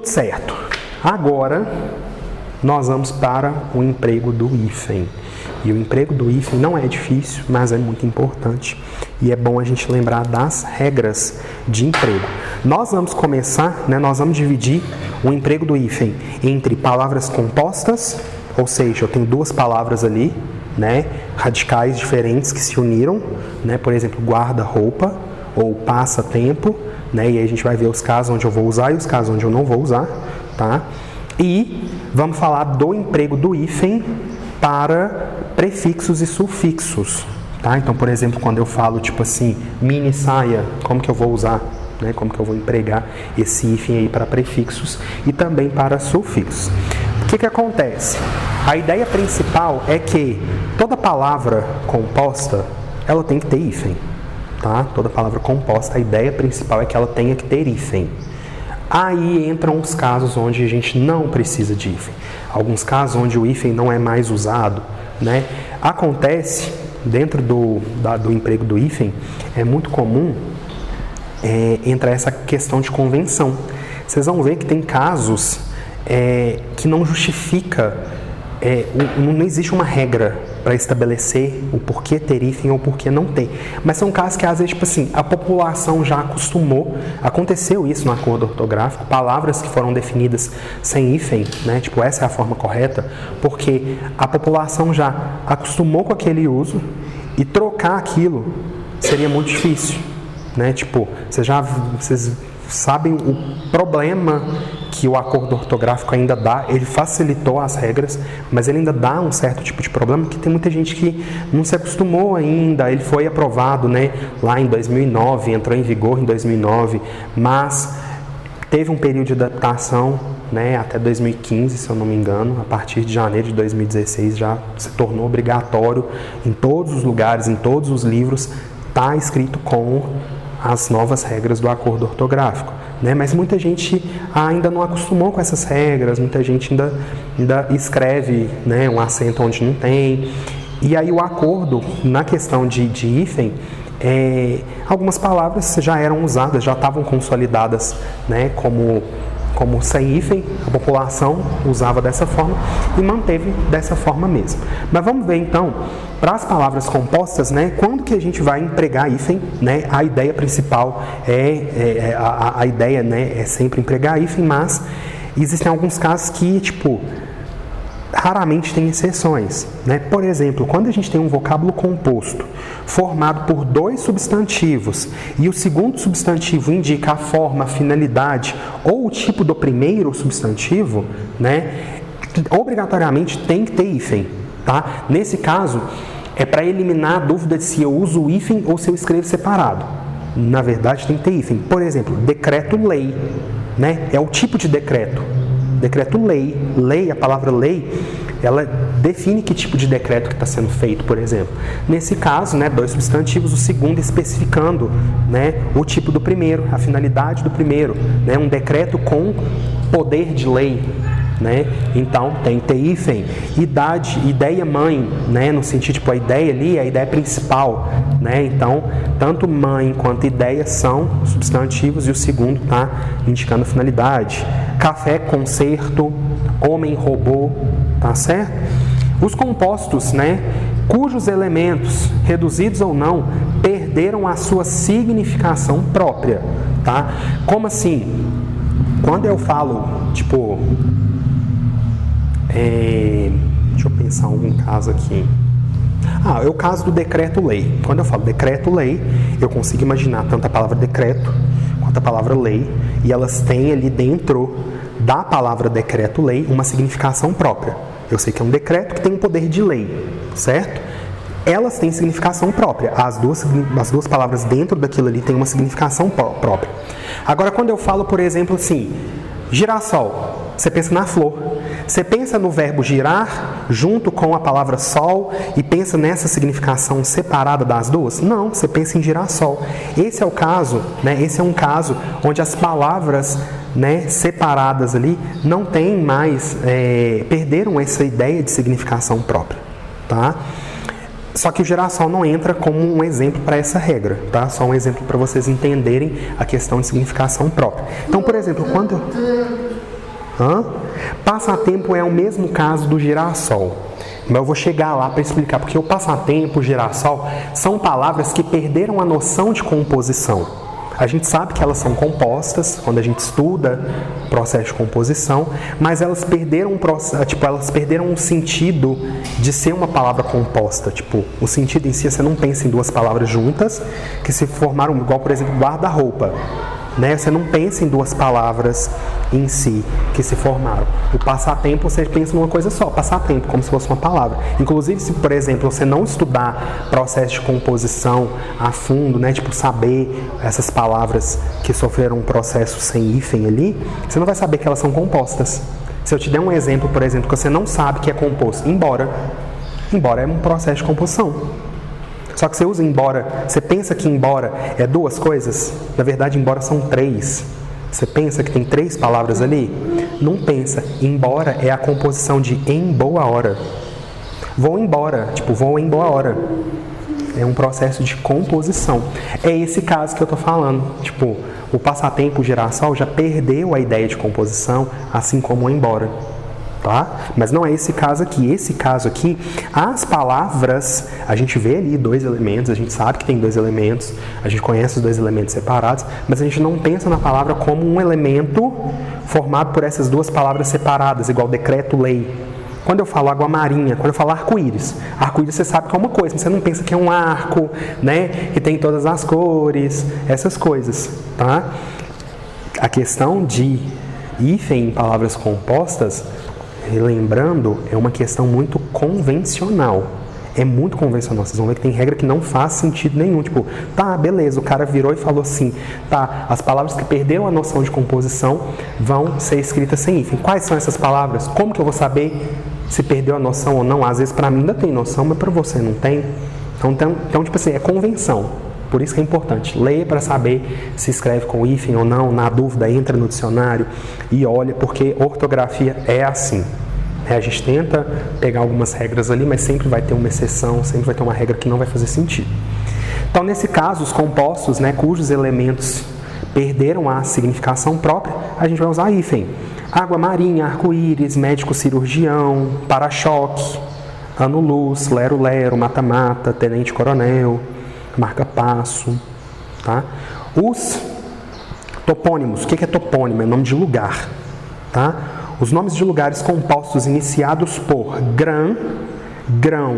certo. Agora, nós vamos para o emprego do hífen. E o emprego do hífen não é difícil, mas é muito importante. E é bom a gente lembrar das regras de emprego. Nós vamos começar, nós vamos dividir o emprego do hífen entre palavras compostas, ou seja, eu tenho duas palavras ali, radicais diferentes que se uniram, por exemplo, guarda-roupa ou passatempo, e aí a gente vai ver os casos onde eu vou usar e os casos onde eu não vou usar, tá? E vamos falar do emprego do hífen para prefixos e sufixos, tá? Então, por exemplo, quando eu falo tipo assim, mini saia, como que eu vou usar, como que eu vou empregar esse hífen aí para prefixos e também para sufixos. O que acontece? A ideia principal é que toda palavra composta, ela tem que ter hífen, tá? Toda palavra composta, a ideia principal é que ela tenha que ter hífen. Aí entram os casos onde a gente não precisa de hífen. Alguns casos onde o hífen não é mais usado, Acontece, dentro do emprego do hífen, é muito comum entrar essa questão de convenção. Vocês vão ver que tem casos que não justifica, não existe uma regra para estabelecer o porquê ter hífen ou porquê não ter. Mas são casos que, às vezes, tipo assim, a população já acostumou, aconteceu isso no acordo ortográfico, palavras que foram definidas sem hífen, tipo, essa é a forma correta, porque a população já acostumou com aquele uso e trocar aquilo seria muito difícil, tipo, vocês sabem o problema que o acordo ortográfico ainda dá. Ele facilitou as regras, mas ele ainda dá um certo tipo de problema, que tem muita gente que não se acostumou ainda. Ele foi aprovado, lá em 2009, entrou em vigor em 2009, mas teve um período de adaptação, até 2015, se eu não me engano. A partir de janeiro de 2016 já se tornou obrigatório em todos os lugares, em todos os livros, está escrito com as novas regras do acordo ortográfico, mas muita gente ainda não acostumou com essas regras, muita gente ainda escreve, um acento onde não tem, e aí o acordo, na questão de hífen, algumas palavras já eram usadas, já estavam consolidadas, como sem hífen, a população usava dessa forma e manteve dessa forma mesmo. Mas vamos ver então, para as palavras compostas, quando que a gente vai empregar hífen, A ideia principal a ideia, é sempre empregar hífen, mas existem alguns casos que, raramente tem exceções, Por exemplo, quando a gente tem um vocábulo composto formado por dois substantivos e o segundo substantivo indica a forma, a finalidade ou o tipo do primeiro substantivo, obrigatoriamente tem que ter hífen, tá? Nesse caso, é para eliminar a dúvida de se eu uso o hífen ou se eu escrevo separado. Na verdade, tem que ter hífen. Por exemplo, decreto-lei, É o tipo de decreto. Decreto-lei. Lei, a palavra lei, ela define que tipo de decreto que está sendo feito, por exemplo. Nesse caso, dois substantivos, o segundo especificando, o tipo do primeiro, a finalidade do primeiro, um decreto com poder de lei, Então, tem que ter hífen. Idade, ideia mãe, no sentido, a ideia ali é a ideia principal, Então, tanto mãe quanto ideia são substantivos e o segundo está indicando a finalidade. Café, concerto, homem, robô, tá certo? Os compostos, cujos elementos, reduzidos ou não, perderam a sua significação própria, tá? Como assim? Quando eu falo, deixa eu pensar em algum caso aqui. É o caso do decreto-lei. Quando eu falo decreto-lei, eu consigo imaginar tanto a palavra decreto quanto a palavra lei, e elas têm ali dentro da palavra decreto-lei uma significação própria. Eu sei que é um decreto que tem um poder de lei, certo? Elas têm significação própria. As duas palavras dentro daquilo ali têm uma significação própria. Agora, quando eu falo, por exemplo, assim, girassol, você pensa na flor. Você pensa no verbo girar junto com a palavra sol e pensa nessa significação separada das duas? Não, você pensa em girassol. Esse é o caso, esse é um caso onde as palavras, separadas ali não têm mais, perderam essa ideia de significação própria, tá? Só que o girassol não entra como um exemplo para essa regra, tá? Só um exemplo para vocês entenderem a questão de significação própria. Então, por exemplo, Passatempo é o mesmo caso do girassol. Mas eu vou chegar lá para explicar, porque o passatempo, o girassol, são palavras que perderam a noção de composição. A gente sabe que elas são compostas quando a gente estuda o processo de composição, mas elas perderam o sentido de ser uma palavra composta. Tipo, o sentido em si, você não pensa em duas palavras juntas que se formaram, igual, por exemplo, guarda-roupa. Né? Você não pensa em duas palavras em si que se formaram. O passatempo, você pensa numa coisa só, passatempo, como se fosse uma palavra. Inclusive, se, por exemplo, você não estudar processo de composição a fundo, né? Tipo, saber essas palavras que sofreram um processo sem hífen ali, você não vai saber que elas são compostas. Se eu te der um exemplo, por exemplo, que você não sabe que é composto, embora é um processo de composição. Só que você usa embora, você pensa que embora é duas coisas? Na verdade, embora são três. Você pensa que tem três palavras ali? Não pensa. Embora é a composição de em boa hora. Vou embora, tipo, vou em boa hora. É um processo de composição. É esse caso que eu estou falando. Tipo, o passatempo, o girassol, já perdeu a ideia de composição, assim como o embora. Tá? Mas não é esse caso aqui. Esse caso aqui, as palavras, a gente vê ali dois elementos, a gente sabe que tem dois elementos, a gente conhece os dois elementos separados, mas a gente não pensa na palavra como um elemento formado por essas duas palavras separadas, igual decreto, lei. Quando eu falo água marinha, quando eu falo arco-íris você sabe que é uma coisa, mas você não pensa que é um arco, né? Que tem todas as cores, essas coisas, tá? A questão de hífen em palavras compostas, lembrando, é uma questão muito convencional. É muito convencional. Vocês vão ver que tem regra que não faz sentido nenhum. Tipo, tá, beleza, o cara virou e falou assim, tá, as palavras que perderam a noção de composição vão ser escritas sem hífen. Quais são essas palavras? Como que eu vou saber se perdeu a noção ou não? Às vezes para mim ainda tem noção, mas para você não tem. Então, tipo assim, é convenção. Por isso que é importante. Leia para saber se escreve com hífen ou não. Na dúvida, entra no dicionário e olha, porque ortografia é assim. A gente tenta pegar algumas regras ali, mas sempre vai ter uma exceção, sempre vai ter uma regra que não vai fazer sentido. Então, nesse caso, os compostos, né, cujos elementos perderam a significação própria, a gente vai usar hífen. Água marinha, arco-íris, médico cirurgião, para-choque, ano-luz, lero-lero, mata-mata, tenente-coronel, marca-passo, tá? Os topônimos, o que é topônimo? É nome de lugar, tá? Os nomes de lugares compostos iniciados por grão,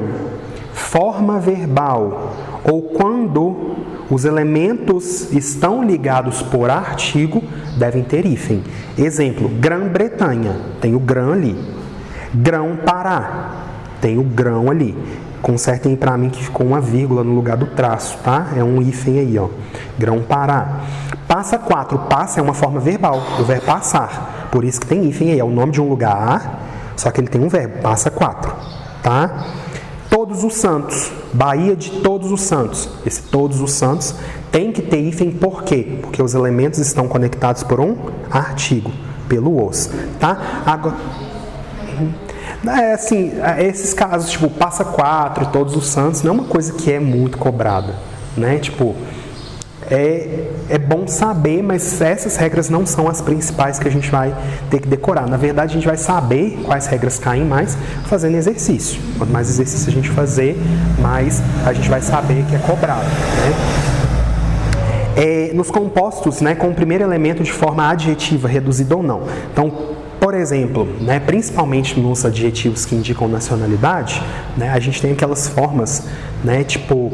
forma verbal, ou quando os elementos estão ligados por artigo, devem ter hífen. Exemplo, Grã-Bretanha, tem o grã ali. Grão-Pará, tem o grão ali. Consertem para mim que ficou uma vírgula no lugar do traço, tá? É um hífen aí, ó. Grão-Pará. Passa 4. Passa é uma forma verbal, o verbo passar. Por isso que tem hífen aí. É o nome de um lugar, só que ele tem um verbo. Passa 4, tá? Todos os Santos. Bahia de Todos os Santos. Esse Todos os Santos tem que ter hífen. Por quê? Porque os elementos estão conectados por um artigo, pelo os, tá? Agora... assim, esses casos, tipo, passa 4, Todos os Santos, não é uma coisa que é muito cobrada, né? Tipo, é bom saber, mas essas regras não são as principais que a gente vai ter que decorar. Na verdade, a gente vai saber quais regras caem mais fazendo exercício. Quanto mais exercício a gente fazer, mais a gente vai saber que é cobrado, né? Nos compostos, né, com o primeiro elemento de forma adjetiva, reduzida ou não. Então, por exemplo, né, principalmente nos adjetivos que indicam nacionalidade, né, a gente tem aquelas formas, né, tipo,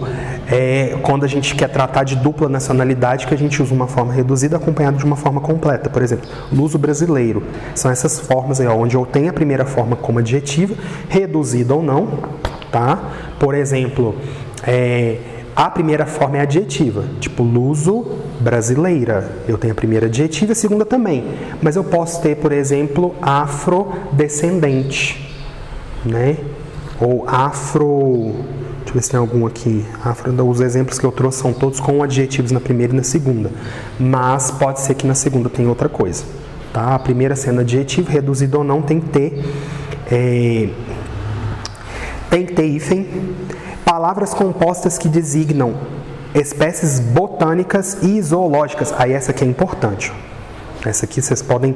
quando a gente quer tratar de dupla nacionalidade, que a gente usa uma forma reduzida acompanhada de uma forma completa. Por exemplo, luso brasileiro. São essas formas aí, ó, onde eu tenho a primeira forma como adjetiva, reduzida ou não, tá? Por exemplo, a primeira forma é adjetiva, tipo luso brasileira. Eu tenho a primeira adjetiva e a segunda também. Mas eu posso ter, por exemplo, afrodescendente, né? Ou afro... Deixa eu ver se tem algum aqui. Os exemplos que eu trouxe são todos com adjetivos na primeira e na segunda. Mas pode ser que na segunda tenha outra coisa, tá? A primeira sendo adjetivo, reduzido ou não, tem que ter hífen. Palavras compostas que designam espécies botânicas e zoológicas. Aí essa aqui é importante. Essa aqui vocês podem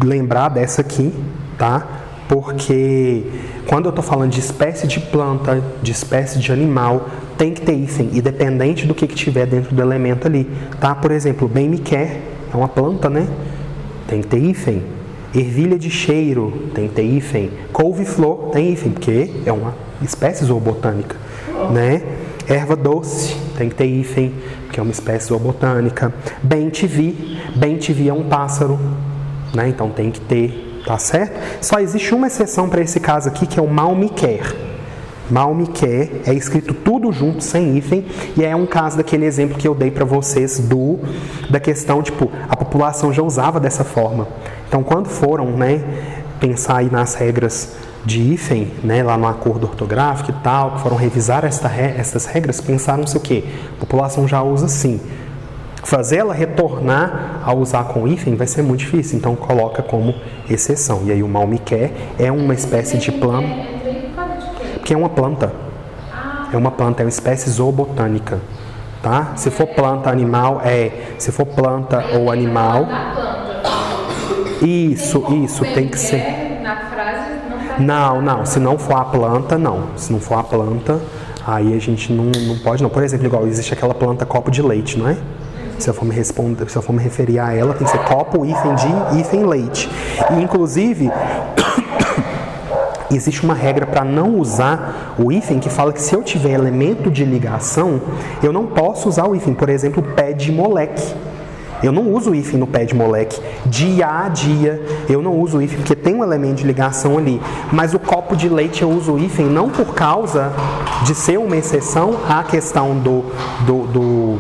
lembrar dessa aqui, tá? Porque quando eu estou falando de espécie de planta, de espécie de animal, tem que ter hífen, independente do que tiver dentro do elemento ali, tá? Por exemplo, bem me quer, é uma planta, né? Tem que ter hífen. Ervilha de cheiro, tem que ter hífen. Couve-flor, tem hífen, porque é uma espécie zoobotânica, né? Erva doce, tem que ter hífen, porque é uma espécie zoobotânica. Bem-te-vi é um pássaro, né? Então tem que ter, tá certo? Só existe uma exceção para esse caso aqui, que é o mal me quer. Mal me quer, é escrito tudo junto, sem hífen, e é um caso daquele exemplo que eu dei para vocês da questão, tipo, a população já usava dessa forma. Então, quando foram, né, pensar aí nas regras de hífen, né, lá no acordo ortográfico e tal, que foram revisar essas regras, pensaram-se o quê? A população já usa assim. Fazer ela retornar a usar com hífen vai ser muito difícil, então coloca como exceção. E aí o mal me quer é uma espécie de planta, porque é uma planta. É uma planta, é uma espécie zoobotânica, tá? Se for planta, animal, se for planta ou animal, isso, tem que ser. Não, se não for a planta, não. Se não for a planta, aí a gente não pode, não. Por exemplo, igual existe aquela planta copo de leite, não é? Se eu for me referir a ela, tem que ser copo, hífen, leite. E, inclusive, existe uma regra para não usar o hífen que fala que se eu tiver elemento de ligação, eu não posso usar o hífen. Por exemplo, pé de moleque. Eu não uso o hífen no pé de moleque. Dia a dia, eu não uso o hífen porque tem um elemento de ligação ali. Mas o copo de leite eu uso o hífen não por causa de ser uma exceção à questão do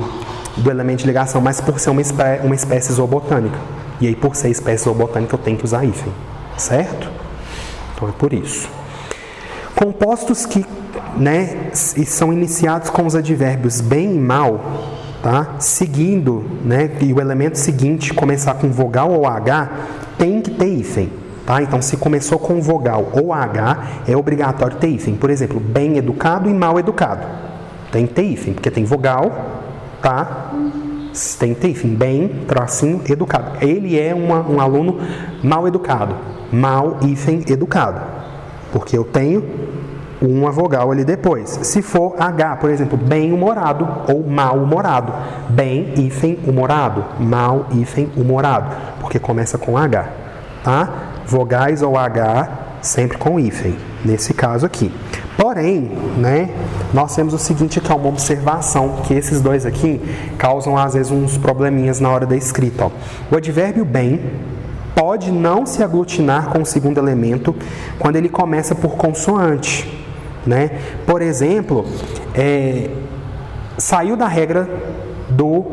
elemento de ligação, mas por ser uma espécie zoobotânica. E aí, por ser espécie zoobotânica, eu tenho que usar hífen. Certo? Então é por isso. Compostos que, né, são iniciados com os advérbios bem e mal, tá? Seguindo, né, e o elemento seguinte começar com vogal ou H, tem que ter hífen, tá? Então, se começou com vogal ou H, é obrigatório ter hífen. Por exemplo, bem educado e mal educado. Tem que ter hífen, porque tem vogal, tá? Tem que ter hífen. Bem, tracinho, educado. Ele é um aluno mal educado. Mal, hífen, educado. Porque eu tenho uma vogal ali depois. Se for H, por exemplo, bem-humorado ou mal-humorado. Bem, hífen, humorado. Mal, hífen, humorado. Porque começa com H, tá? Vogais ou H, sempre com hífen. Nesse caso aqui. Porém, né, nós temos o seguinte aqui, uma observação, que esses dois aqui causam, às vezes, uns probleminhas na hora da escrita. Ó. O advérbio bem pode não se aglutinar com o segundo elemento quando ele começa por consoante. Né? Por exemplo, saiu da regra do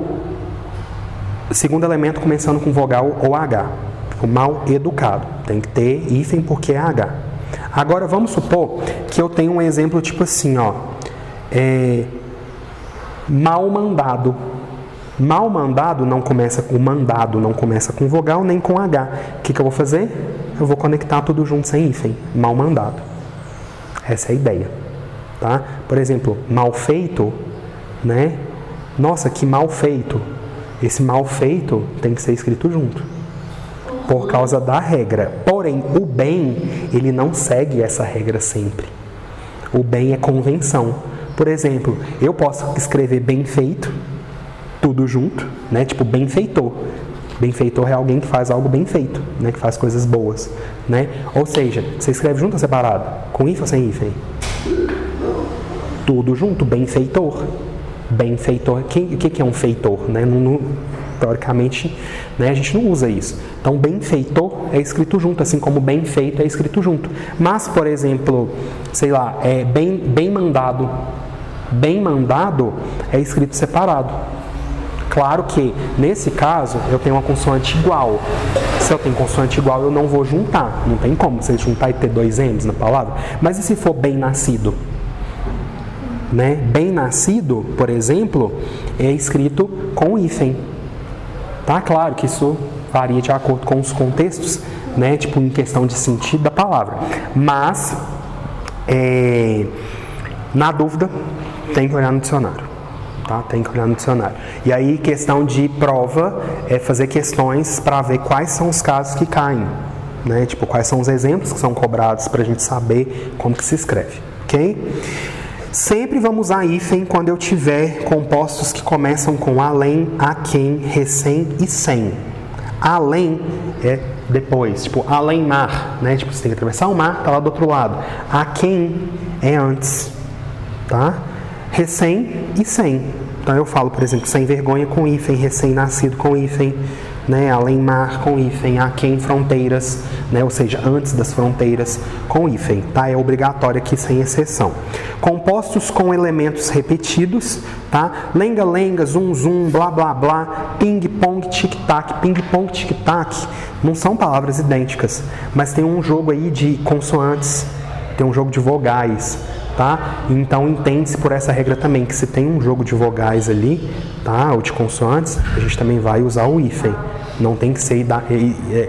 segundo elemento começando com vogal ou H. O mal educado. Tem que ter hífen porque é H. Agora, vamos supor que eu tenho um exemplo tipo assim, ó. Mal mandado. Mal mandado não começa com mandado, não começa com vogal nem com H. O que eu vou fazer? Eu vou conectar tudo junto sem hífen. Mal mandado. Essa é a ideia. Tá? Por exemplo, mal feito, né? Nossa, que mal feito. Esse mal feito tem que ser escrito junto. Por causa da regra. Porém, o bem, ele não segue essa regra sempre. O bem é convenção. Por exemplo, eu posso escrever bem feito, tudo junto, né? Tipo, benfeitor. Benfeitor é alguém que faz algo bem feito, né? Que faz coisas boas, né? Ou seja, você escreve junto ou separado? Com hífen ou sem hífen? Tudo junto, benfeitor. Benfeitor. O que é um feitor, né? Teoricamente, né, a gente não usa isso. Então, benfeitor é escrito junto, assim como bem feito é escrito junto. Mas, por exemplo, sei lá, bem mandado. Bem mandado é escrito separado. Claro que, nesse caso, eu tenho uma consoante igual. Se eu tenho consoante igual, eu não vou juntar. Não tem como você juntar e ter dois M's na palavra. Mas e se for bem nascido? Né? Bem nascido, por exemplo, é escrito com hífen. Tá? Claro que isso varia de acordo com os contextos, né? Tipo, em questão de sentido da palavra. Mas, na dúvida, tem que olhar no dicionário. tá? Tem que olhar no dicionário. E aí, questão de prova é fazer questões para ver quais são os casos que caem, né? Tipo, quais são os exemplos que são cobrados para a gente saber como que se escreve, ok? Sempre vamos usar hífen quando eu tiver compostos que começam com além, aquém, recém e sem. Além é depois, tipo, além mar, né? Tipo, você tem que atravessar o mar, tá lá do outro lado. Aquém é antes, tá? Recém e sem. Então eu falo, por exemplo, sem vergonha com hífen, recém-nascido com hífen, né? Além mar com hífen, aquém fronteiras, né? Ou seja, antes das fronteiras com hífen, tá? É obrigatório aqui sem exceção. Compostos com elementos repetidos, tá? Lenga-lenga, zum-zum, blá-blá-blá, ping-pong, tic-tac. Ping-pong, tic-tac não são palavras idênticas, mas tem um jogo aí de consoantes, tem um jogo de vogais, tá? Então entende-se por essa regra também, que se tem um jogo de vogais ali, tá? Ou de consoantes, a gente também vai usar o hífen. Não tem que ser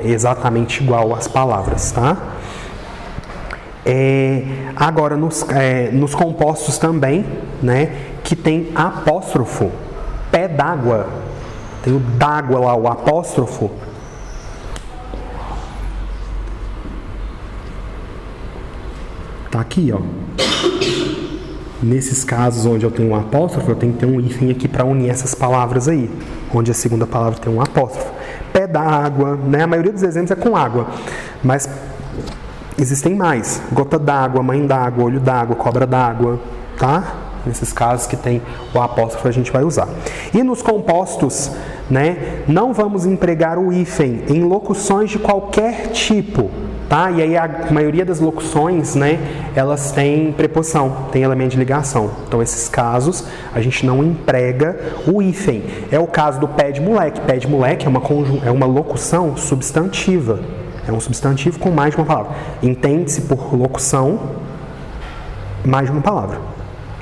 exatamente igual às palavras, tá? Agora, nos compostos também, né? Que tem apóstrofo, pé d'água. Tem o d'água lá, o apóstrofo. Tá aqui, ó. Nesses casos onde eu tenho um apóstrofo, eu tenho que ter um hífen aqui para unir essas palavras aí, onde a segunda palavra tem um apóstrofo. Pé d'água, né? A maioria dos exemplos é com água, mas existem mais. Gota d'água, mãe d'água, olho d'água, cobra d'água, tá? Nesses casos que tem o apóstrofo a gente vai usar. E nos compostos, né? Não vamos empregar o hífen em locuções de qualquer tipo. Tá? E aí a maioria das locuções, né, elas têm preposição, tem elemento de ligação. Então esses casos a gente não emprega o hífen. É o caso do pé de moleque. Pé de moleque é uma locução substantiva. É um substantivo com mais de uma palavra. Entende-se por locução mais de uma palavra.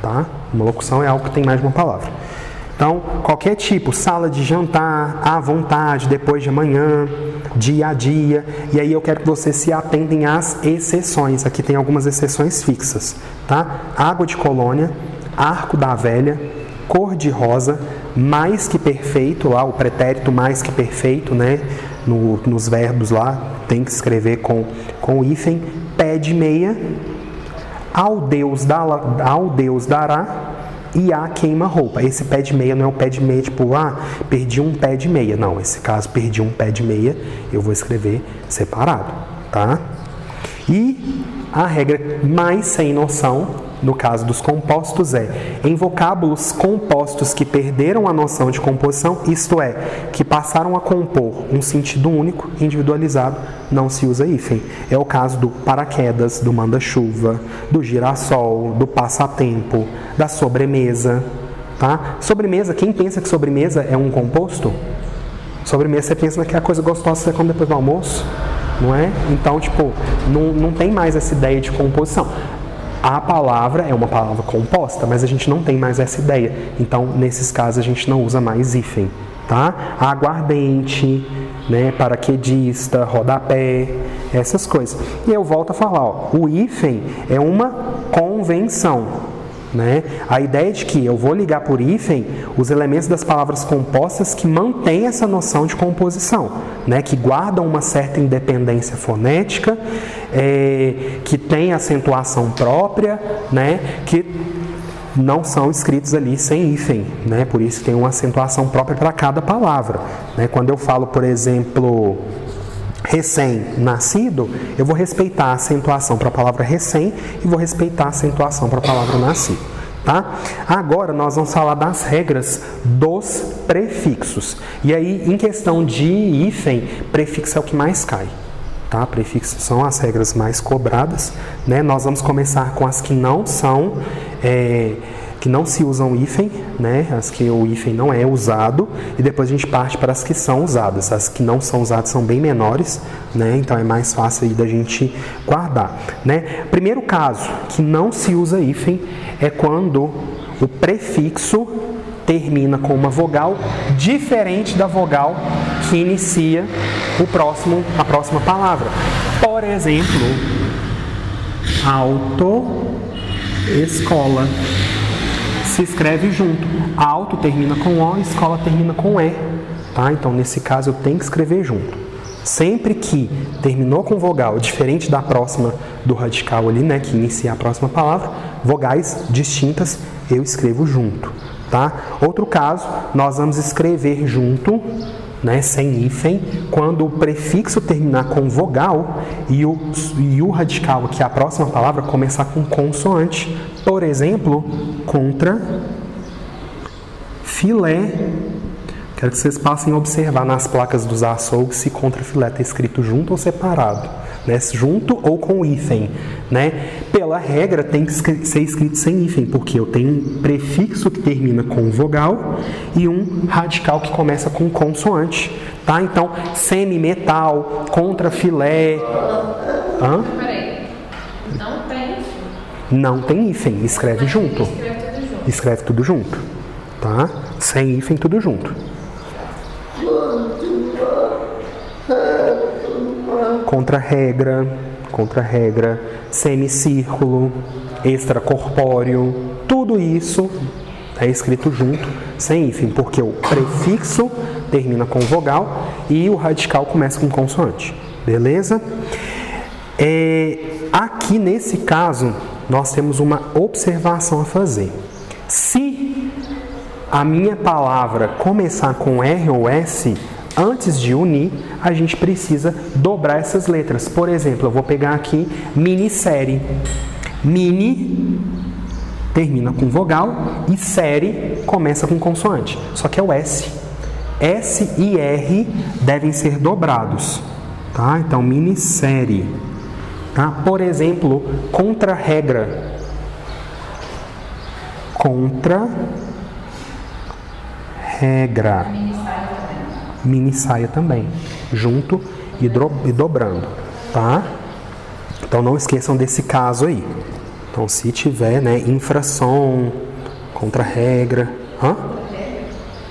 Tá? Uma locução é algo que tem mais de uma palavra. Então, qualquer tipo, sala de jantar, à vontade, depois de amanhã, dia a dia. E aí eu quero que vocês se atentem às exceções. Aqui tem algumas exceções fixas, tá? Água de colônia, arco da velha, cor de rosa, mais que perfeito, lá o pretérito mais que perfeito, né? Nos verbos lá, tem que escrever com hífen, pé de meia, ao Deus dará, e a queima-roupa. Esse pé de meia não é o pé de meia, tipo, perdi um pé de meia. Não, esse caso, perdi um pé de meia, eu vou escrever separado, tá? E a regra mais sem noção, no caso dos compostos, em vocábulos compostos que perderam a noção de composição, isto é, que passaram a compor um sentido único, individualizado, não se usa hífen. É o caso do paraquedas, do manda-chuva, do girassol, do passatempo, da sobremesa, tá? Sobremesa, quem pensa que sobremesa é um composto? Sobremesa, você pensa naquela coisa gostosa que você come depois do almoço, não é? Então, tipo, não tem mais essa ideia de composição. A palavra é uma palavra composta, mas a gente não tem mais essa ideia. Então, nesses casos, a gente não usa mais hífen, tá? Aguardente, né? Paraquedista, rodapé, essas coisas. E eu volto a falar, ó, o hífen é uma convenção, né? A ideia de que eu vou ligar por hífen os elementos das palavras compostas que mantêm essa noção de composição, né? Que guardam uma certa independência fonética, que tem acentuação própria, né? Que não são escritos ali sem hífen, né? Por isso tem uma acentuação própria para cada palavra, né? Quando eu falo, por exemplo, recém-nascido, eu vou respeitar a acentuação para a palavra recém e vou respeitar a acentuação para a palavra nascido, tá? Agora nós vamos falar das regras dos prefixos. E aí, em questão de hífen, prefixo é o que mais cai, tá? Prefixos são as regras mais cobradas, né? Nós vamos começar com as que não são, que não se usam hífen, né? As que o hífen não é usado, e depois a gente parte para as que são usadas. As que não são usadas são bem menores, né? Então é mais fácil aí da gente guardar, né? Primeiro caso que não se usa hífen é quando o prefixo termina com uma vogal diferente da vogal que inicia a próxima palavra. Por exemplo, auto, escola. se escreve junto. Alto termina com O, escola termina com E. Tá? Então, nesse caso, eu tenho que escrever junto. Sempre que terminou com vogal, diferente da próxima do radical ali, né, que inicia a próxima palavra, vogais distintas, eu escrevo junto. Tá? Outro caso, nós vamos escrever junto, né, sem hífen, quando o prefixo terminar com vogal e o radical, que é a próxima palavra, começar com consoante. Por exemplo, contra, filé. Quero que vocês passem a observar nas placas dos açougues se contra filé está escrito junto ou separado, né? Junto ou com hífen, né? Pela regra tem que ser escrito sem hífen, porque eu tenho um prefixo que termina com vogal e um radical que começa com consoante, tá? Então, semi-metal, contra filé. Peraí, não tem hífen? Não tem hífen, escreve junto. Escreve tudo junto, tá? Sem hífen, tudo junto. Contra-regra, semicírculo, extracorpóreo, tudo isso é escrito junto, sem hífen, porque o prefixo termina com vogal e o radical começa com consoante. Beleza? Aqui nesse caso, nós temos uma observação a fazer. Se a minha palavra começar com R ou S, antes de unir, a gente precisa dobrar essas letras. Por exemplo, eu vou pegar aqui minissérie. Mini termina com vogal e série começa com consoante. Só que é o S. S e R devem ser dobrados. Tá? Então, minissérie. Tá? Por exemplo, contra-regra. Contra-regra. Mini-saia também. Junto e dobrando. Tá? Então, não esqueçam desse caso aí. Então, se tiver, né, infração, contra-regra.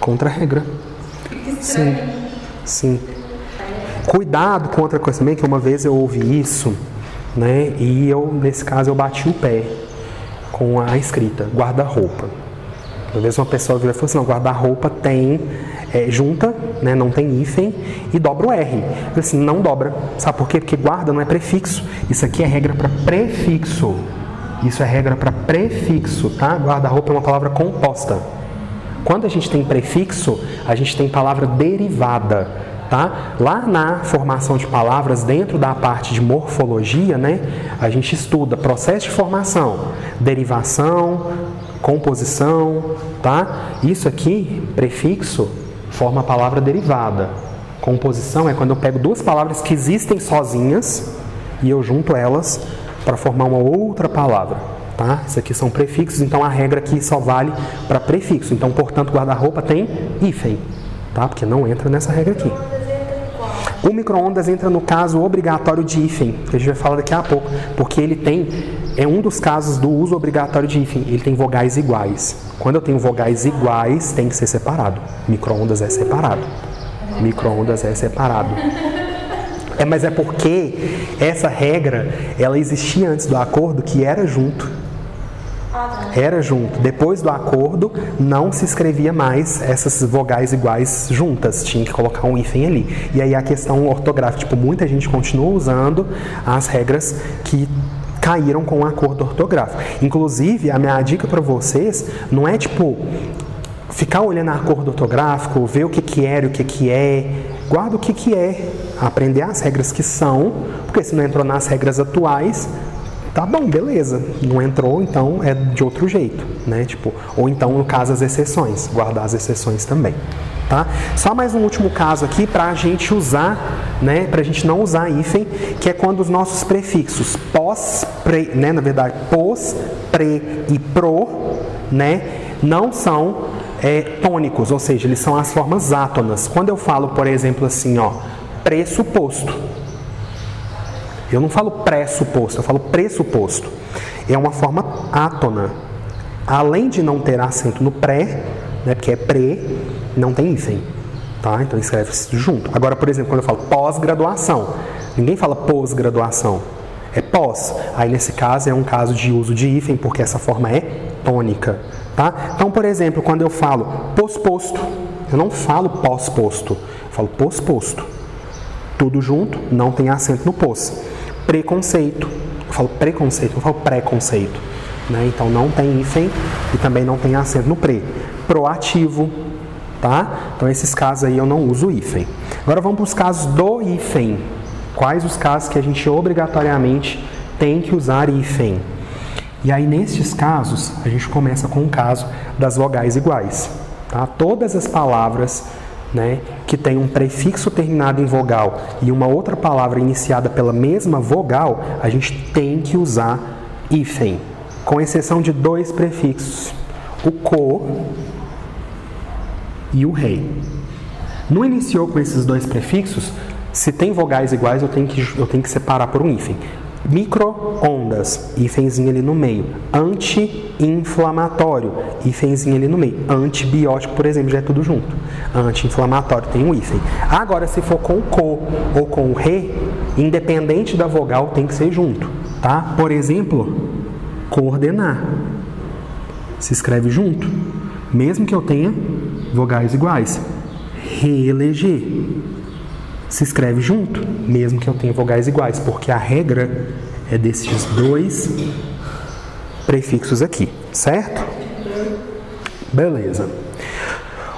Contra-regra. Sim. Sim. Cuidado com outra coisa também, que uma vez eu ouvi isso, né, e nesse caso, eu bati o pé com a escrita guarda-roupa. Uma vez uma pessoa virou e falou assim, não, guarda-roupa tem, junta, né, não tem hífen, e dobra o R. Eu falei assim, não dobra. Sabe por quê? Porque guarda não é prefixo. Isso aqui é regra para prefixo. Isso é regra para prefixo, tá? Guarda-roupa é uma palavra composta. Quando a gente tem prefixo, a gente tem palavra derivada, tá? Lá na formação de palavras, dentro da parte de morfologia, né, a gente estuda processo de formação, derivação, composição, tá? Isso aqui, prefixo, forma a palavra derivada. Composição é quando eu pego duas palavras que existem sozinhas e eu junto elas para formar uma outra palavra, tá? Isso aqui são prefixos, então a regra aqui só vale para prefixo. Então, portanto, guarda-roupa tem hífen, tá? Porque não entra nessa regra aqui. O micro-ondas entra no caso obrigatório de hífen, que a gente vai falar daqui a pouco, porque ele é um dos casos do uso obrigatório de hífen, ele tem vogais iguais. Quando eu tenho vogais iguais, tem que ser separado. Micro-ondas é separado. Micro-ondas é separado. Mas é porque essa regra, ela existia antes do acordo, que era junto. Era junto. Depois do acordo, não se escrevia mais essas vogais iguais juntas. Tinha que colocar um hífen ali. E aí a questão ortográfica, tipo, muita gente continua usando as regras que caíram com o acordo ortográfico. Inclusive, a minha dica para vocês não é, tipo, ficar olhando o acordo ortográfico, ver o que era e o que é. Guarda o que é. Aprender as regras que são, porque se não entrou nas regras atuais, tá bom, beleza. Não entrou, então é de outro jeito, né? Tipo, ou então, no caso, as exceções. Guardar as exceções também, tá? Só mais um último caso aqui pra gente usar, né? Pra gente não usar hífen, que é quando os nossos prefixos pós, pre, né? Na verdade, pós, pre e pro, né? Não são tônicos, ou seja, eles são as formas átonas. Quando eu falo, por exemplo, assim, ó, pressuposto. Eu não falo pressuposto, eu falo pressuposto. É uma forma átona. Além de não ter acento no pré, né, porque é pré, não tem hífen. Tá? Então escreve-se junto. Agora, por exemplo, quando eu falo pós-graduação, ninguém fala pós-graduação. É pós. Aí nesse caso é um caso de uso de hífen, porque essa forma é tônica, tá? Então, por exemplo, quando eu falo posposto, eu não falo pós-posto, eu falo posposto. Tudo junto, não tem acento no pós. Preconceito, eu falo preconceito, não falo preconceito, né? Então não tem hífen e também não tem acento no pre. Proativo, tá? Então esses casos aí eu não uso hífen. Agora vamos para os casos do hífen. Quais os casos que a gente obrigatoriamente tem que usar hífen? E aí nestes casos a gente começa com o caso das vogais iguais, tá? Todas as palavras, né, que tem um prefixo terminado em vogal e uma outra palavra iniciada pela mesma vogal, a gente tem que usar hífen, com exceção de 2 prefixos, o co e o rei. No iniciou com esses 2 prefixos, se tem vogais iguais, eu tenho que separar por um hífen. Micro-ondas, hífenzinho ali no meio. Anti-inflamatório, hífenzinho ali no meio. Antibiótico, por exemplo, já é tudo junto. Anti-inflamatório tem um hífen. Agora, se for com o co ou com o re, independente da vogal, tem que ser junto, tá? Por exemplo, coordenar. Se escreve junto, mesmo que eu tenha vogais iguais. Reeleger. Se escreve junto, mesmo que eu tenha vogais iguais, porque a regra é desses 2 prefixos aqui, certo? Beleza.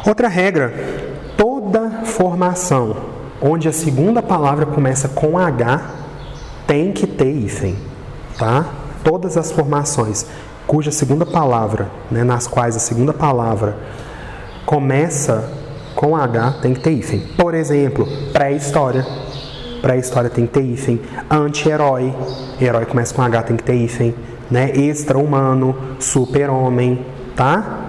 Outra regra, toda formação onde a segunda palavra começa com H tem que ter hífen, tá? Todas as formações cuja segunda palavra, né, nas quais a segunda palavra começa com H tem que ter hífen. Por exemplo, pré-história. Pré-história tem que ter hífen. Anti-herói. Herói começa com H, tem que ter hífen. Né? Extra-humano. Super-homem. Tá?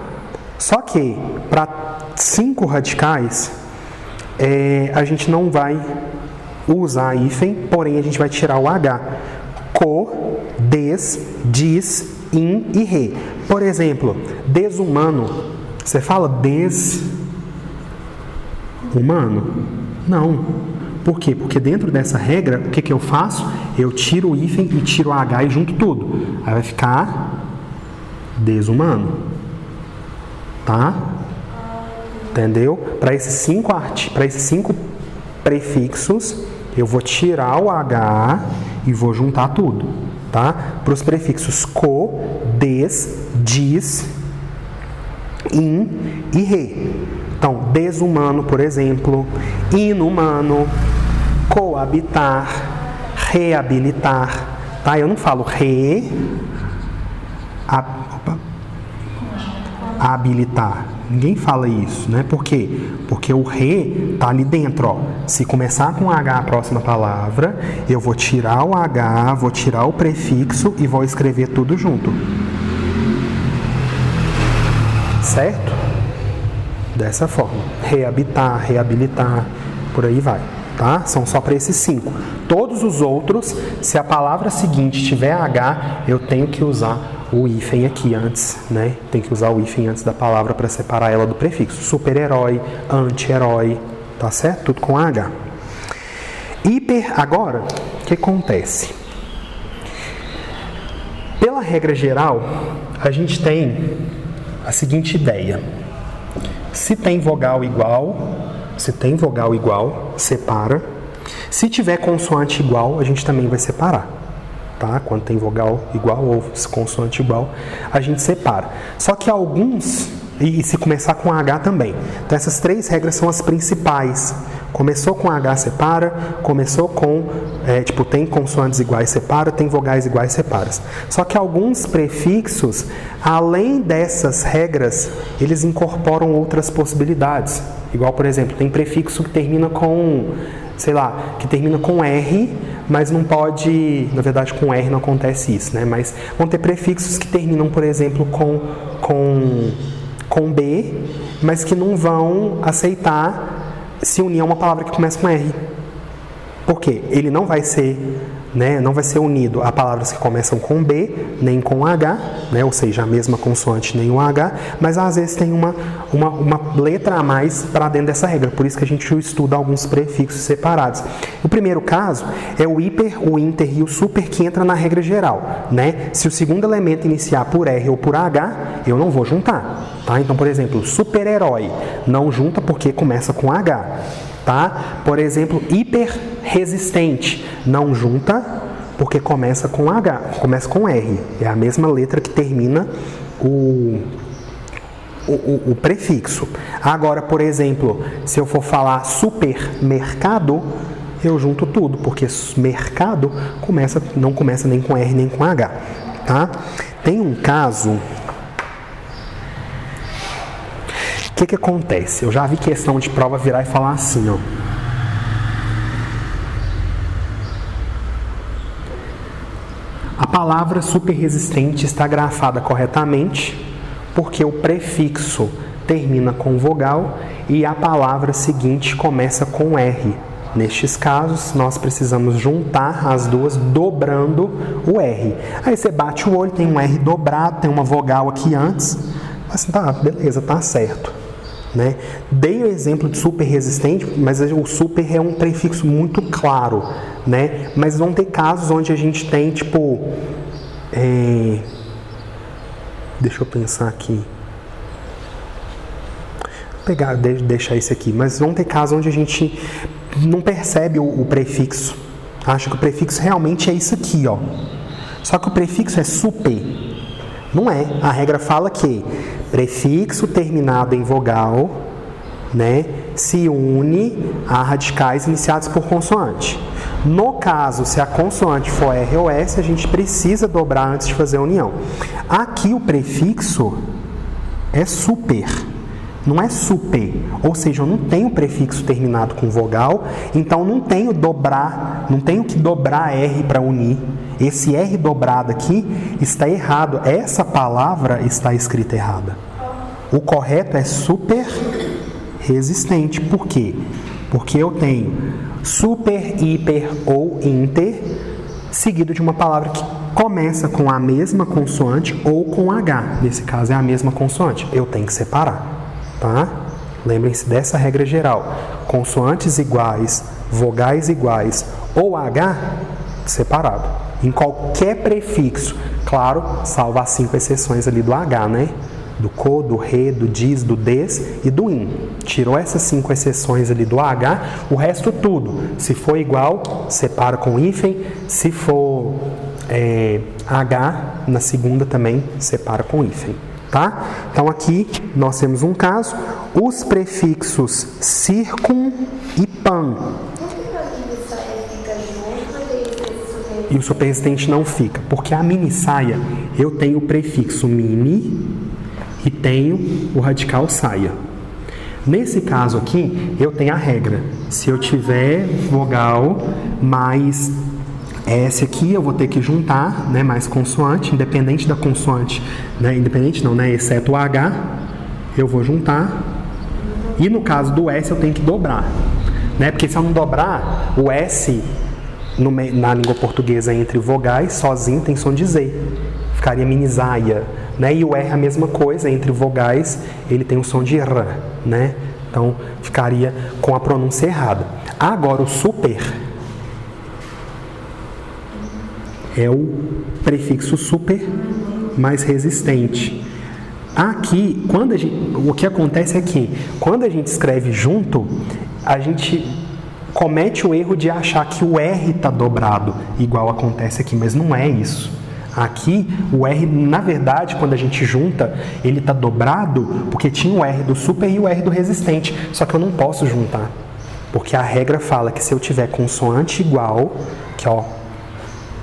Só que, para 5 radicais, a gente não vai usar hífen, porém a gente vai tirar o H. Co, des, dis, in e re. Por exemplo, desumano. Você fala humano? Não. Por quê? Porque dentro dessa regra, o que eu faço? Eu tiro o hífen e tiro o H e junto tudo. Aí vai ficar desumano. Tá? Entendeu? Para esses 5 prefixos, eu vou tirar o H e vou juntar tudo. Tá? Para os prefixos co, des, dis, in e re. Então, desumano, por exemplo, inumano, coabitar, reabilitar, tá? Eu não falo habilitar. Ninguém fala isso, né? Por quê? Porque o re tá ali dentro, ó. Se começar com H a próxima palavra, eu vou tirar o H, vou tirar o prefixo e vou escrever tudo junto. Certo? Dessa forma, reabitar, reabilitar, por aí vai, tá? São só para esses 5. Todos os outros, se a palavra seguinte tiver H, eu tenho que usar o hífen aqui antes, né? Tem que usar o hífen antes da palavra para separar ela do prefixo. Super-herói, anti-herói, tá certo? Tudo com H. Agora, o que acontece? Pela regra geral, a gente tem a seguinte ideia. Se tem vogal igual, separa. Se tiver consoante igual, a gente também vai separar. Tá? Quando tem vogal igual ou consoante igual, a gente separa. Só que alguns, e se começar com H também. Então essas 3 regras são as principais. Começou com H, separa. Começou com, tem consoantes iguais, separa. Tem vogais iguais, separa. Só que alguns prefixos, além dessas regras, eles incorporam outras possibilidades. Igual, por exemplo, tem prefixo que termina com, que termina com R, mas não pode, na verdade com R não acontece isso, né? Mas vão ter prefixos que terminam, por exemplo, com B, mas que não vão aceitar se unir a uma palavra que começa com R. Por quê? Ele não vai ser né? Não vai ser unido a palavras que começam com B, nem com H, né? Ou seja, a mesma consoante nem o H, mas às vezes tem uma letra a mais para dentro dessa regra, por isso que a gente estuda alguns prefixos separados. O primeiro caso é o hiper, o inter e o super que entra na regra geral, né? Se o segundo elemento iniciar por R ou por H, eu não vou juntar, tá? Então, por exemplo, super-herói não junta porque começa com H, tá? Por exemplo, hiper-resistente não junta porque começa com H, começa com R, é a mesma letra que termina o prefixo. Agora, por exemplo, se eu for falar supermercado, eu junto tudo, porque mercado não começa nem com R nem com H, tá? Tem um caso... O que acontece? Eu já vi questão de prova virar e falar assim, ó. A palavra superresistente está grafada corretamente porque o prefixo termina com vogal e a palavra seguinte começa com R. Nestes casos, nós precisamos juntar as duas dobrando o R. Aí você bate o olho, tem um R dobrado, tem uma vogal aqui antes. Assim, tá, beleza, tá certo. Né? Dei o exemplo de super resistente, mas o super é um prefixo muito claro, né? Mas vão ter casos onde a gente tem, tipo... Deixa eu pensar aqui. Vou deixar esse aqui. Mas vão ter casos onde a gente não percebe o prefixo. Acha que o prefixo realmente é isso aqui, ó. Só que o prefixo é super. Não é. A regra fala que prefixo terminado em vogal, né, se une a radicais iniciados por consoante. No caso, se a consoante for R ou S, a gente precisa dobrar antes de fazer a união. Aqui o prefixo é super, não é super. Ou seja, eu não tenho prefixo terminado com vogal, então não tenho que dobrar R para unir. Esse R dobrado aqui está errado. Essa palavra está escrita errada. O correto é super resistente. Por quê? Porque eu tenho super, hiper ou inter seguido de uma palavra que começa com a mesma consoante ou com H. Nesse caso é a mesma consoante. Eu tenho que separar, tá? Lembrem-se dessa regra geral. Consoantes iguais, vogais iguais ou H, separado. Em qualquer prefixo, claro, salvo as 5 exceções ali do H, né? Do co, do re, do dis, do des e do in. Tirou essas 5 exceções ali do H, o resto tudo. Se for igual, separa com hífen. Se for H, na segunda também separa com hífen, tá? Então aqui nós temos um caso. Os prefixos circum e pan. E o superresistente não fica, porque a mini saia eu tenho o prefixo mini e tenho o radical saia. Nesse caso aqui, eu tenho a regra. Se eu tiver vogal mais S aqui, eu vou ter que juntar, né, mais consoante, independente da consoante, né, independente não, né, exceto o H, eu vou juntar. E no caso do S, eu tenho que dobrar, né, porque se eu não dobrar, o S... na língua portuguesa, entre vogais, sozinho tem som de Z. Ficaria minisaia, né? E o R é a mesma coisa, entre vogais, ele tem o som de R, né? Então, ficaria com a pronúncia errada. Agora, o super é o prefixo super mais resistente. Aqui, o que acontece é que, quando a gente escreve junto, a gente comete o erro de achar que o R está dobrado, igual acontece aqui, mas não é isso. Aqui, o R, na verdade, quando a gente junta, ele está dobrado porque tinha o R do super e o R do resistente, só que eu não posso juntar, porque a regra fala que se eu tiver consoante igual, que ó,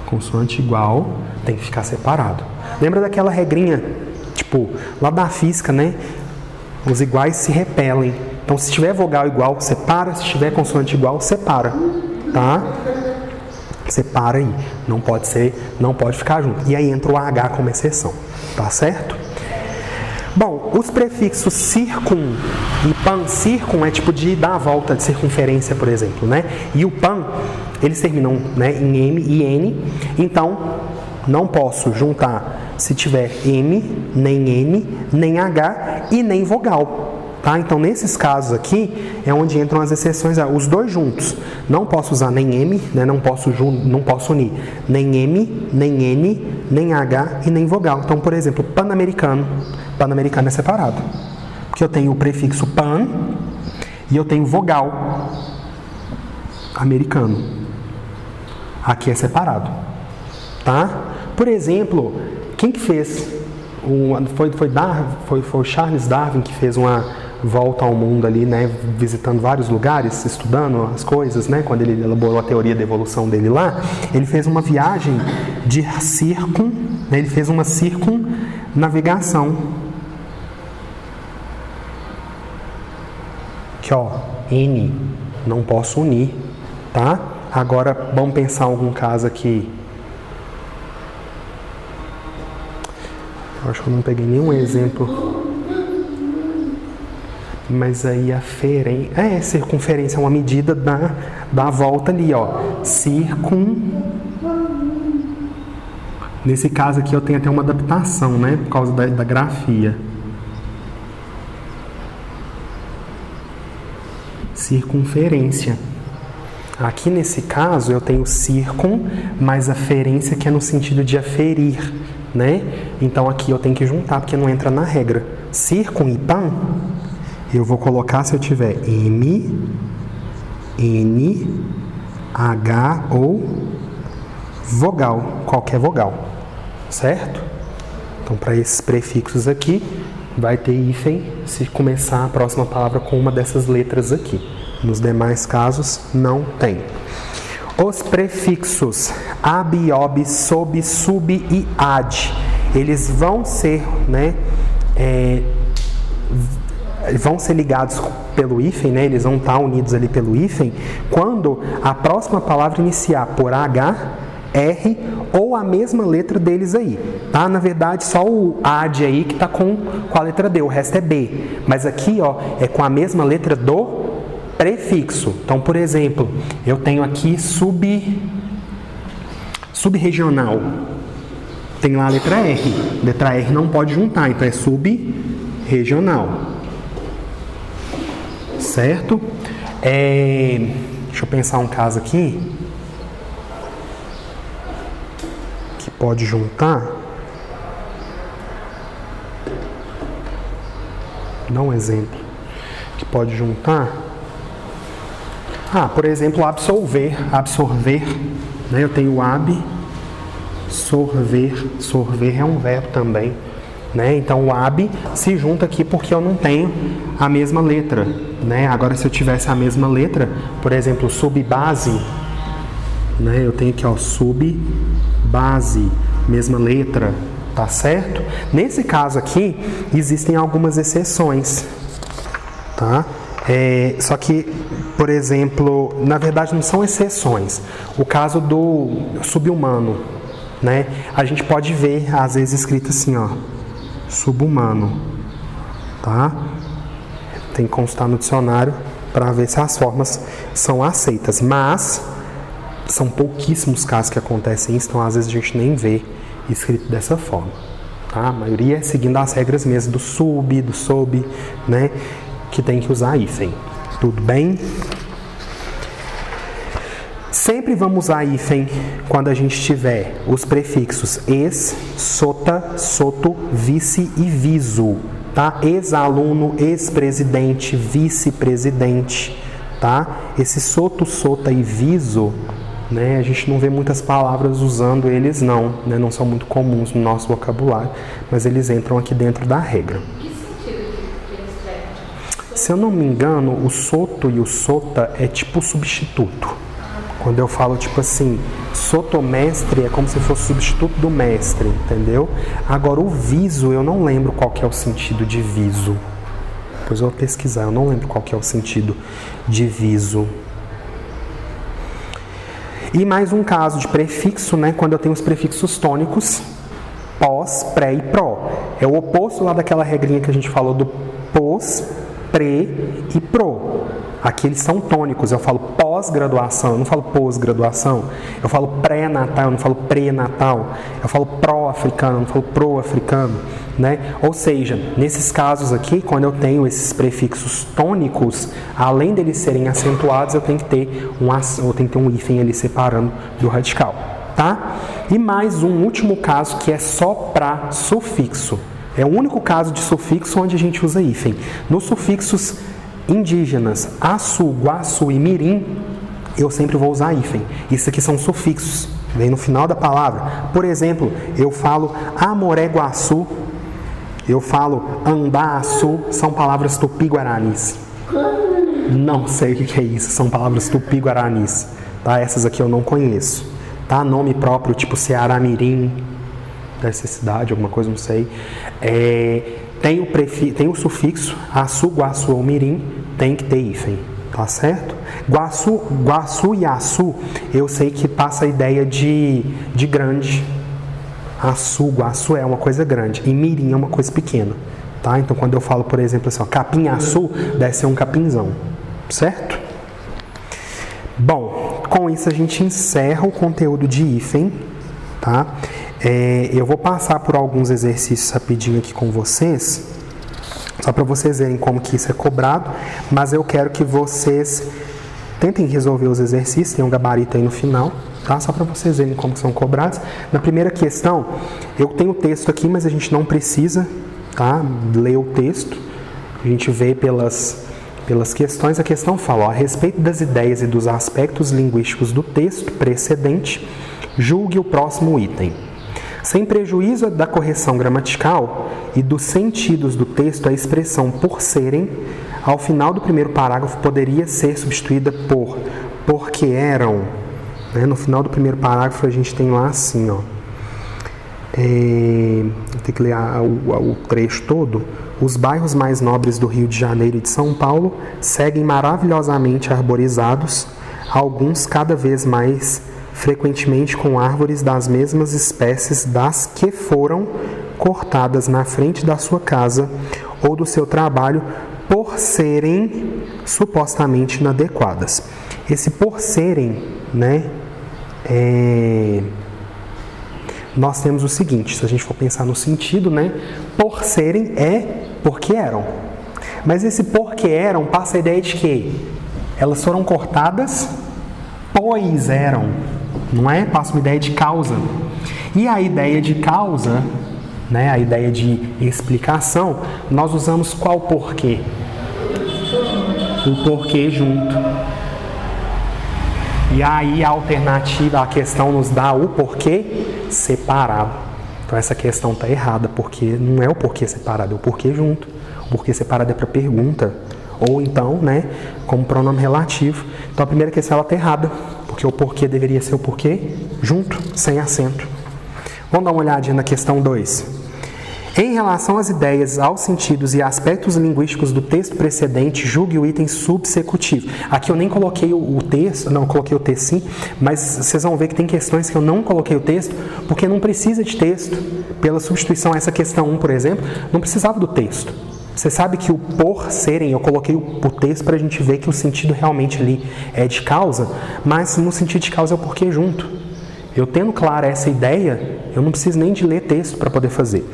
consoante igual, tem que ficar separado. Lembra daquela regrinha, tipo, lá da física, né? Os iguais se repelem. Então, se tiver vogal igual, separa. Se tiver consoante igual, separa. Tá? Separa aí. Não pode ficar junto. E aí entra o H como exceção. Tá certo? Bom, os prefixos circum e pan, circum é tipo de dar a volta de circunferência, por exemplo, né? E o pan, eles terminam, né, em M e N, então não posso juntar se tiver M, nem N, nem H e nem vogal. Tá? Então, nesses casos aqui, é onde entram as exceções, os dois juntos. Não posso usar nem M, né? não posso unir nem M, nem N, nem H e nem vogal. Então, por exemplo, pan-americano. Pan-americano é separado. Porque eu tenho o prefixo pan e eu tenho vogal americano. Aqui é separado. Tá? Por exemplo, quem que fez? Foi o Charles Darwin que fez uma volta ao mundo ali, né, visitando vários lugares, estudando as coisas, né, quando ele elaborou a teoria da evolução dele lá, ele fez uma viagem de né, ele fez uma circunnavegação. Aqui, ó, N, não posso unir, tá? Agora, vamos pensar em algum caso aqui. Eu acho que eu não peguei nenhum exemplo. Mas aí a circunferência é uma medida da volta ali, ó. Nesse caso aqui eu tenho até uma adaptação, né? Por causa da grafia. Circunferência. Aqui nesse caso eu tenho circun, mais a ferência que é no sentido de aferir, né? Então aqui eu tenho que juntar porque não entra na regra. Circun e pan, eu vou colocar se eu tiver M, N, H ou vogal, qualquer vogal, certo? Então, para esses prefixos aqui, vai ter hífen se começar a próxima palavra com uma dessas letras aqui. Nos demais casos, não tem. Os prefixos ab, ob, sob, sub e ad, eles vão ser, né, vão ser ligados pelo hífen, né? Eles vão estar unidos ali pelo hífen, quando a próxima palavra iniciar por H, R ou a mesma letra deles aí, tá? Na verdade, só o AD aí que está com a letra D, o resto é B. Mas aqui, ó, é com a mesma letra do prefixo. Então, por exemplo, eu tenho aqui subregional. Tem lá a letra R. Letra R não pode juntar, então é subregional. Certo? Deixa eu pensar um caso aqui que pode juntar. Dá um exemplo que pode juntar. Por exemplo, absorver, né? Eu tenho sorver é um verbo também. Né? Então o ab se junta aqui porque eu não tenho a mesma letra, né? Agora se eu tivesse a mesma letra, por exemplo, subbase, né? Eu tenho aqui, ó, subbase, mesma letra, tá certo? Nesse caso aqui existem algumas exceções, tá? Só que, por exemplo, na verdade não são exceções. O caso do subhumano, né? A gente pode ver às vezes escrito assim, ó, subhumano, tá? Tem que constar no dicionário para ver se as formas são aceitas, mas são pouquíssimos casos que acontecem isso, então às vezes a gente nem vê escrito dessa forma, tá? A maioria é seguindo as regras mesmo do sub, do sob, né? Que tem que usar hífen. Tudo bem? Sempre vamos usar hífen quando a gente tiver os prefixos ex, sota, soto, vice e viso, tá? Ex-aluno, ex-presidente, vice-presidente, tá? Esse soto, sota e viso, né? A gente não vê muitas palavras usando eles não, né? Não são muito comuns no nosso vocabulário, mas eles entram aqui dentro da regra. Se eu não me engano, o soto e o sota é tipo substituto. Quando eu falo tipo assim, sotomestre é como se fosse o substituto do mestre, entendeu? Agora o viso, eu não lembro qual que é o sentido de viso. Depois eu vou pesquisar, eu não lembro qual que é o sentido de viso. E mais um caso de prefixo, né? Quando eu tenho os prefixos tônicos, pós, pré e pró. É o oposto lá daquela regrinha que a gente falou do pós, pré e pró. Aqui eles são tônicos, eu falo pós-graduação, eu não falo pós-graduação, eu falo pré-natal, eu não falo pré-natal, eu falo pró-africano, eu não falo pro-africano, né? Ou seja, nesses casos aqui, quando eu tenho esses prefixos tônicos, além deles serem acentuados, eu tenho que ter um hífen ali separando do radical, tá? E mais um último caso que é só para sufixo. É o único caso de sufixo onde a gente usa hífen. Nos sufixos indígenas, açu, guaçu e mirim, eu sempre vou usar hífen. Isso aqui são sufixos, vem no final da palavra. Por exemplo, eu falo Amoreguaçu, eu falo Andaçu, são palavras tupi-guaranis. Não sei o que é isso, são palavras tupi-guaranis. Tá? Essas aqui eu não conheço. Tá? Nome próprio, tipo Ceará Mirim, deve ser cidade, alguma coisa, não sei. Tem o sufixo, açu, guaçu ou mirim, tem que ter hífen, tá certo? Guaçu e açu, eu sei que passa a ideia de grande. Açu, guaçu é uma coisa grande e mirim é uma coisa pequena, tá? Então quando eu falo, por exemplo, assim, ó, capim-açu, deve ser um capinzão, certo? Bom, com isso a gente encerra o conteúdo de hífen, tá? Eu vou passar por alguns exercícios rapidinho aqui com vocês, só para vocês verem como que isso é cobrado, mas eu quero que vocês tentem resolver os exercícios, tem um gabarito aí no final, tá? Só para vocês verem como que são cobrados. Na primeira questão, eu tenho o texto aqui, mas a gente não precisa, tá, ler o texto, a gente vê pelas questões. A questão fala, ó, a respeito das ideias e dos aspectos linguísticos do texto precedente, julgue o próximo item. Sem prejuízo da correção gramatical e dos sentidos do texto, a expressão por serem, ao final do primeiro parágrafo, poderia ser substituída por porque eram. Né? No final do primeiro parágrafo a gente tem lá assim, ó. Tem que ler o trecho todo. Os bairros mais nobres do Rio de Janeiro e de São Paulo seguem maravilhosamente arborizados, alguns cada vez mais frequentemente com árvores das mesmas espécies das que foram cortadas na frente da sua casa ou do seu trabalho por serem supostamente inadequadas. Esse por serem, né, nós temos o seguinte, se a gente for pensar no sentido, né, por serem é porque eram. Mas esse porque eram passa a ideia de que elas foram cortadas, pois eram. Não é? Passa uma ideia de causa. E a ideia de causa, né, a ideia de explicação, nós usamos qual porquê? O porquê junto. E aí a alternativa, a questão nos dá o porquê separado. Então essa questão está errada, porque não é o porquê separado, é o porquê junto. O porquê separado é para pergunta. Ou então, né, como pronome relativo. Então a primeira questão está errada, porque o porquê deveria ser o porquê junto, sem acento. Vamos dar uma olhadinha na questão 2. Em relação às ideias, aos sentidos e aspectos linguísticos do texto precedente, julgue o item subsecutivo. Aqui eu nem coloquei o texto, não, coloquei o texto sim, mas vocês vão ver que tem questões que eu não coloquei o texto, porque não precisa de texto. Pela substituição, essa questão 1, por exemplo, não precisava do texto. Você sabe que o por serem, eu coloquei o texto para a gente ver que o sentido realmente ali é de causa, mas no sentido de causa é o porquê junto. Eu tendo clara essa ideia, eu não preciso nem de ler texto para poder fazer.